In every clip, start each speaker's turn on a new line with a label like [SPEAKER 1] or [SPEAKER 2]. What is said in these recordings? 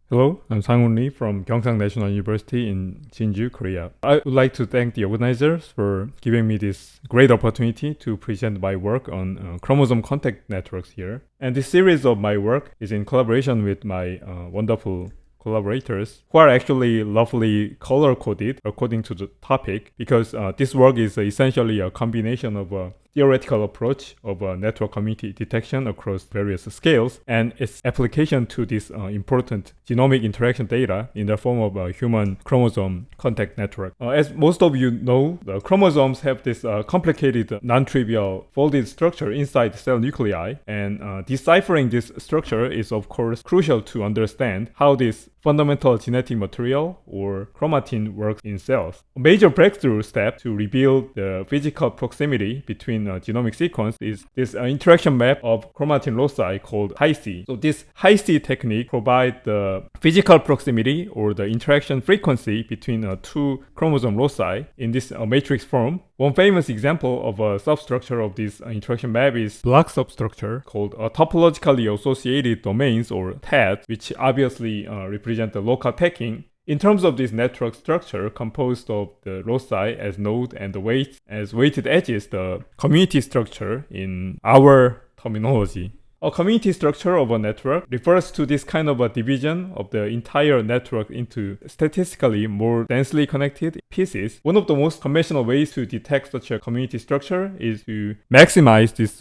[SPEAKER 1] Hello, I'm Sang-hoon Lee from Gyeongsang National University in Jinju, Korea. I would like to thank the organizers for giving me this great opportunity to present my work on chromosome contact networks here. And this series of my work is in collaboration with my wonderful collaborators who are actually lovely color-coded according to the topic because this work is essentially a combination of a theoretical approach of network community detection across various scales and its application to this important genomic interaction data in the form of a human chromosome contact network. As most of you know, the chromosomes have this complicated non-trivial folded structure inside cell nuclei, and deciphering this structure is of course crucial to understand how this fundamental genetic material or chromatin works in cells. A major breakthrough step to reveal the physical proximity between a genomic sequence is this interaction map of chromatin loci called Hi-C. So this Hi-C technique provides the physical proximity or the interaction frequency between two chromosome loci in this matrix form. One famous example of a substructure of this interaction map is block substructure called topologically associated domains or TADs, which obviously represent the local packing. In terms of this network structure composed of the loci as node and the weights as weighted edges, the community structure in our terminology. A community structure of a network refers to this kind of a division of the entire network into statistically more densely connected pieces. One of the most conventional ways to detect such a community structure is to maximize this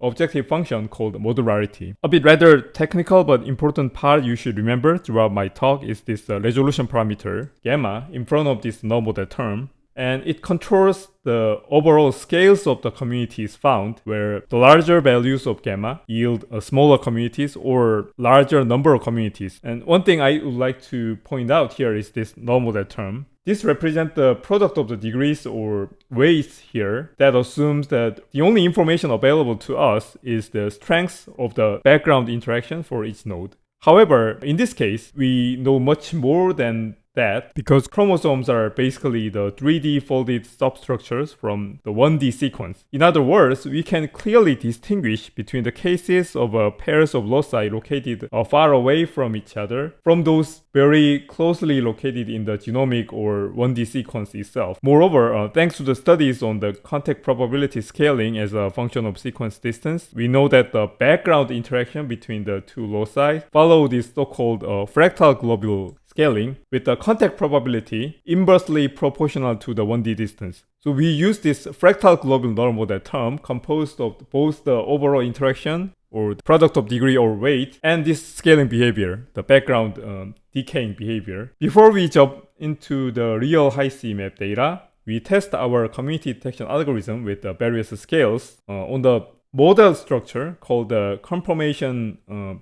[SPEAKER 1] objective function called modularity. A bit rather technical but important part you should remember throughout my talk is this resolution parameter, gamma, in front of this null model term. And it controls the overall scales of the communities found, where the larger values of gamma yield smaller communities or larger number of communities. And one thing I would like to point out here is this null model term. This represents the product of the degrees or weights here that assumes that the only information available to us is the strength of the background interaction for each node. However, in this case, we know much more than that because chromosomes are basically the 3D folded substructures from the 1D sequence. In other words, we can clearly distinguish between the cases of pairs of loci located far away from each other from those very closely located in the genomic or 1D sequence itself. Moreover, thanks to the studies on the contact probability scaling as a function of sequence distance, we know that the background interaction between the two loci follow this so-called fractal globule scaling with the contact probability inversely proportional to the 1D distance. So we use this fractal globule null model term composed of both the overall interaction or the product of degree or weight and this scaling behavior, the background decaying behavior. Before we jump into the real Hi-C map data, we test our community detection algorithm with the various scales on the model structure called the conformation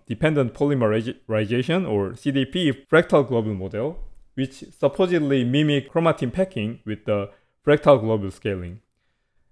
[SPEAKER 1] dependent polymerization or CDP fractal globule model, which supposedly mimic chromatin packing with the fractal globule scaling.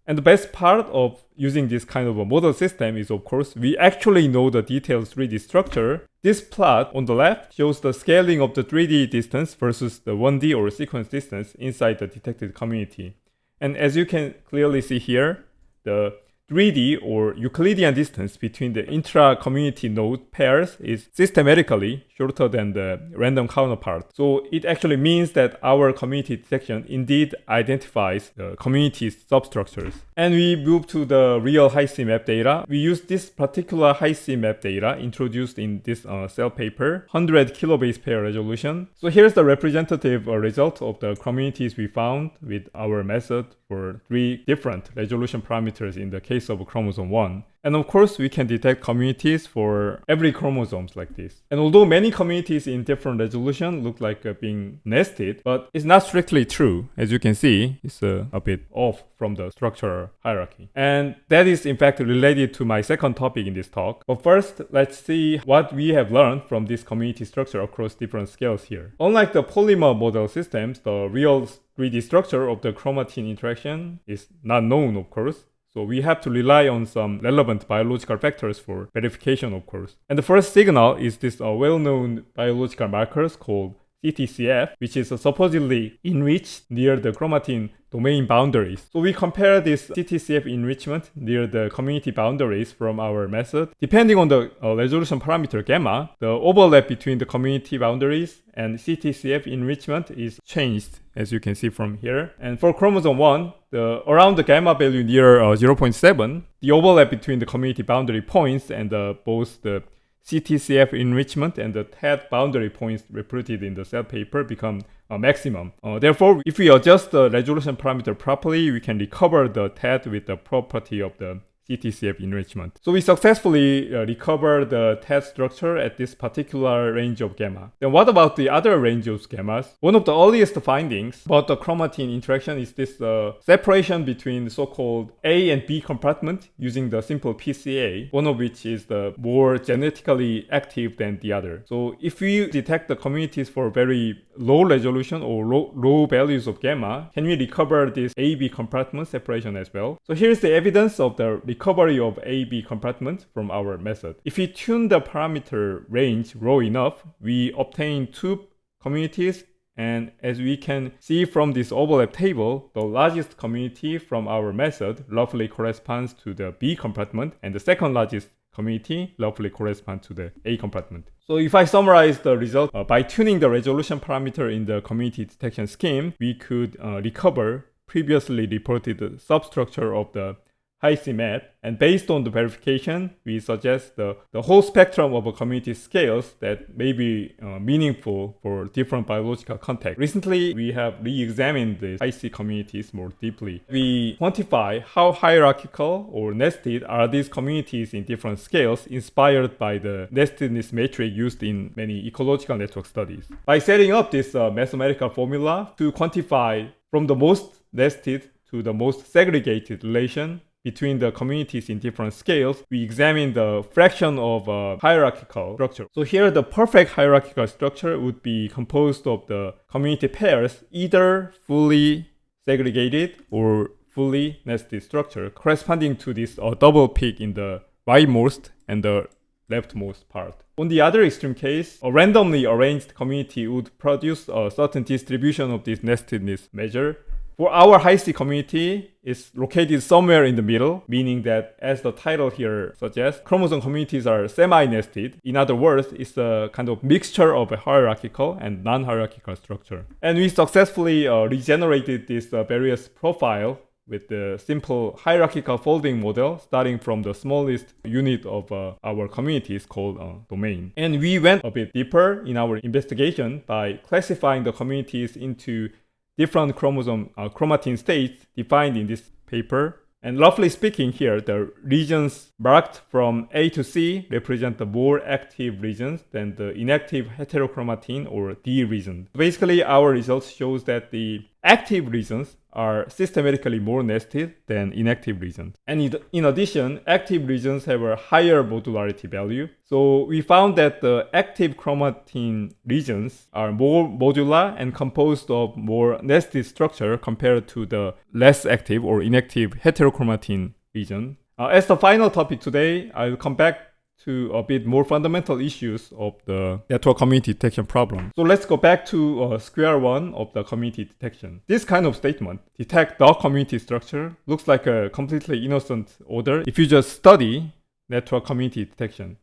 [SPEAKER 1] And the best part of using this kind of a model system is, of course, we actually know the detailed 3D structure. This plot on the left shows the scaling of the 3D distance versus the 1D or sequence distance inside the detected community. And as you can clearly see here, the 3D or Euclidean distance between the intra-community node pairs is systematically shorter than the random counterpart. So it actually means that our community detection indeed identifies the community substructures. And we move to the real Hi-C map data. We use this particular Hi-C map data introduced in this cell paper, 100 kilobase pair resolution. So here's the representative result of the communities we found with our method for 3 different resolution parameters in the case of chromosome 1. And of course, we can detect communities for every chromosomes like this. And although many communities in different resolution look like being nested, but it's not strictly true. As you can see, it's a bit off from the structural hierarchy. And that is in fact related to my second topic in this talk. But first, let's see what we have learned from this community structure across different scales here. Unlike the polymer model systems, the real 3D structure of the chromatin interaction is not known, of course. So we have to rely on some relevant biological factors for verification, of course. And the first signal is this well-known biological markers called CTCF, which is supposedly enriched near the chromatin domain boundaries. So we compare this CTCF enrichment near the community boundaries from our method. Depending on the resolution parameter gamma, the overlap between the community boundaries and CTCF enrichment is changed, as you can see from here. And for chromosome 1, around the gamma value near 0.7, the overlap between the community boundary points and both the CTCF enrichment and the TED boundary points reported in the cell paper become a maximum. Therefore, if we adjust the resolution parameter properly, we can recover the TED with the property of the CTCF enrichment. So we successfully recover the TED structure at this particular range of gamma. Then what about the other range of gammas? One of the earliest findings about the chromatin interaction is this separation between the so-called A and B compartment using the simple PCA, one of which is the more genetically active than the other. So if we detect the communities for very low resolution or low values of gamma, can we recover this A-B compartment separation as well? So here's the evidence of the recovery of A-B compartment from our method. If we tune the parameter range low enough, we obtain two communities, and as we can see from this overlap table, the largest community from our method roughly corresponds to the B compartment, and the second largest community roughly corresponds to the A compartment. So if I summarize the result, by tuning the resolution parameter in the community detection scheme, we could recover previously reported substructure of the Hi-C map, and based on the verification, we suggest the whole spectrum of community scales that may be meaningful for different biological contexts. Recently, we have re-examined the Hi-C communities more deeply. We quantify how hierarchical or nested are these communities in different scales, inspired by the nestedness metric used in many ecological network studies. By setting up this mathematical formula to quantify from the most nested to the most segregated relation between the communities in different scales, we examine the fraction of hierarchical structure. So here the perfect hierarchical structure would be composed of the community pairs, either fully segregated or fully nested structure, corresponding to this double peak in the rightmost and the leftmost part. On the other extreme case, a randomly arranged community would produce a certain distribution of this nestedness measure. For our Hi-C community, it's located somewhere in the middle, meaning that, as the title here suggests, chromosome communities are semi-nested. In other words, it's a kind of mixture of a hierarchical and non-hierarchical structure. And we successfully regenerated this various profile with the simple hierarchical folding model, starting from the smallest unit of our communities called domain. And we went a bit deeper in our investigation by classifying the communities into different chromatin states defined in this paper. And roughly speaking here, the regions marked from A to C represent the more active regions than the inactive heterochromatin or D region. Basically, our results shows that the active regions are systematically more nested than inactive regions. And in addition, active regions have a higher modularity value. So we found that the active chromatin regions are more modular and composed of more nested structure compared to the less active or inactive heterochromatin region. As the final topic today, I'll come back to a bit more fundamental issues of the network community detection problem. So let's go back to square one of the community detection. This kind of statement, detect the community structure, looks like a completely innocent order if you just study network community detection.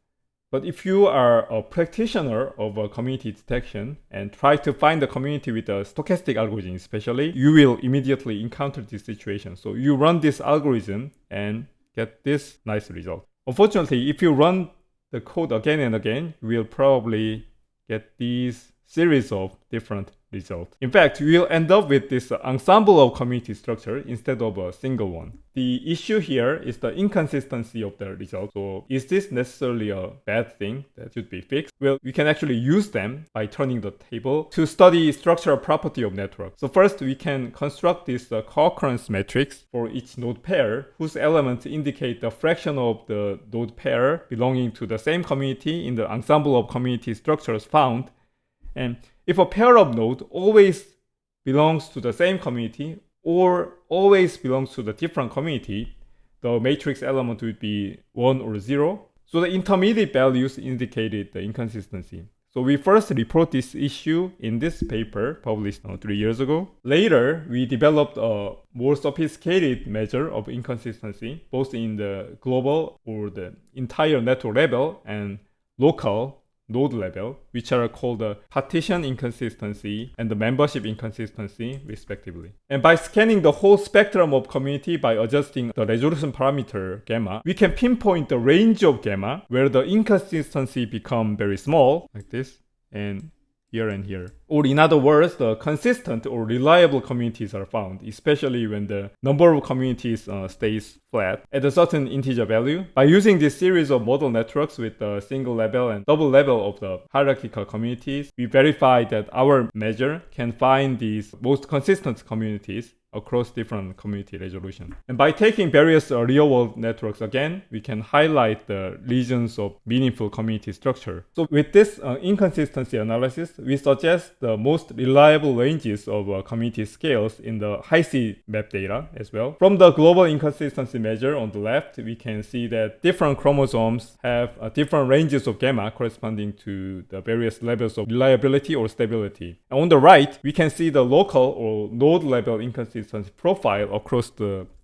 [SPEAKER 1] But if you are a practitioner of a community detection and try to find the community with a stochastic algorithm especially, you will immediately encounter this situation. So you run this algorithm and get this nice result. Unfortunately, if you run the code again and again, you will probably get these series of different results. In fact, you will end up with this ensemble of community structure instead of a single one. The issue here is the inconsistency of the result. So is this necessarily a bad thing that should be fixed? Well, we can actually use them by turning the table to study structural property of networks. So first, we can construct this co-occurrence matrix for each node pair, whose elements indicate the fraction of the node pair belonging to the same community in the ensemble of community structures found. And if a pair of nodes always belongs to the same community or always belongs to the different community, the matrix element would be 1 or 0. So the intermediate values indicated the inconsistency. So we first report this issue in this paper published 3 years ago. Later, we developed a more sophisticated measure of inconsistency, both in the global or the entire network level and local node level, which are called the partition inconsistency and the membership inconsistency, respectively. And by scanning the whole spectrum of community by adjusting the resolution parameter gamma, we can pinpoint the range of gamma where the inconsistency become very small, like this, and here. Or in other words, the consistent or reliable communities are found, especially when the number of communities stays flat at a certain integer value. By using this series of model networks with the single level and double level of the hierarchical communities, we verify that our measure can find these most consistent communities across different community resolution. And by taking various real-world networks again, we can highlight the regions of meaningful community structure. So with this inconsistency analysis, we suggest the most reliable ranges of community scales in the high-C map data as well. From the global inconsistency measure on the left, we can see that different chromosomes have different ranges of gamma corresponding to the various levels of reliability or stability. And on the right, we can see the local or node level inconsistency profile across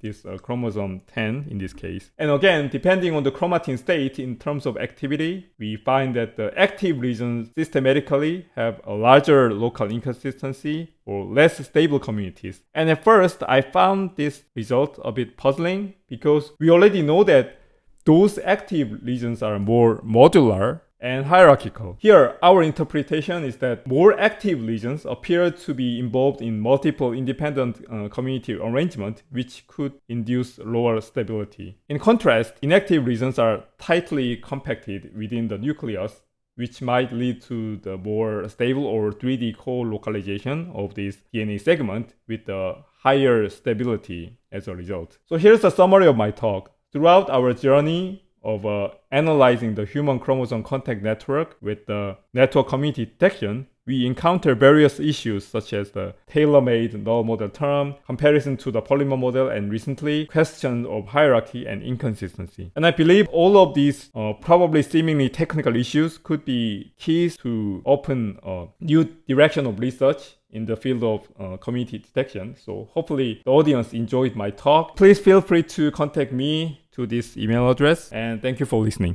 [SPEAKER 1] this chromosome 10 in this case. And again, depending on the chromatin state in terms of activity, we find that the active regions systematically have a larger local inconsistency or less stable communities. And at first, I found this result a bit puzzling because we already know that those active regions are more modular and hierarchical. Here, our interpretation is that more active regions appear to be involved in multiple independent community arrangement, which could induce lower stability. In contrast, inactive regions are tightly compacted within the nucleus, which might lead to the more stable or 3D co-localization of this DNA segment with the higher stability as a result. So here's a summary of my talk. Throughout our journey of analyzing the human chromosome contact network with the network community detection, we encounter various issues such as the tailor-made null model term, comparison to the polymer model, and recently, questions of hierarchy and inconsistency. And I believe all of these probably seemingly technical issues could be keys to open a new direction of research in the field of community detection. So hopefully the audience enjoyed my talk. Please feel free to contact me to this email address, and thank you for listening.